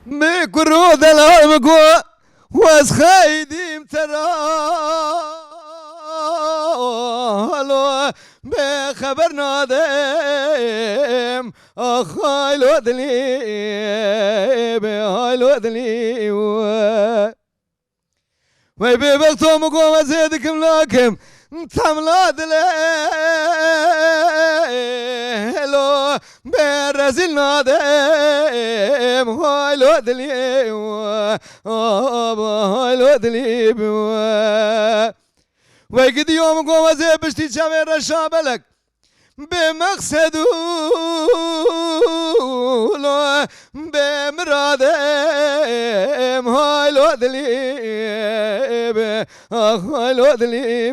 بكرود العمق واسخايدي مترا بخبر نادم أخاي لودلي بهاي لودلي ويبيبغتو مقوم أزيدكم لكم تملاد لو برزيل نادم هاي لودلي هاي لودلي وقد يوم قوم زي بشتي شامي رشابلك بمقصدو لو بمرادم هاي لودلي هاي لودلي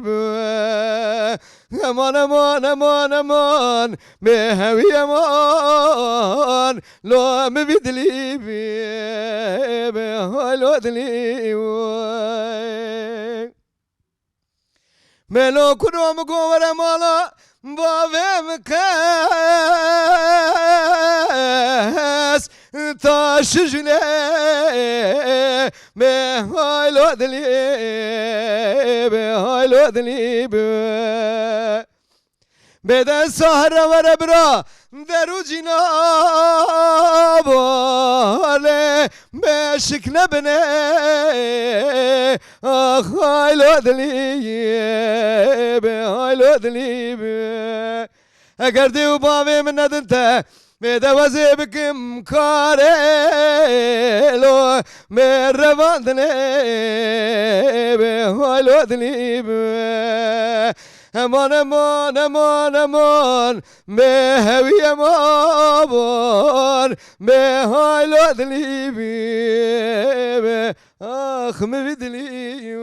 امان امان امان امان بهوي امان لو مبدلي هاي لودلي ملو كروم قوار مالا بابم كاس تاشجلي بهاي لودلي بدا سهر وربرا درو جناب بشكل بني هاي لودلي اگر دیو باوی من ندنته بدا وزی بکم کاره لو مرواندنه هاي لودلي امان امان امان امان بهوی امان بهاي لودلي آخ مبدلي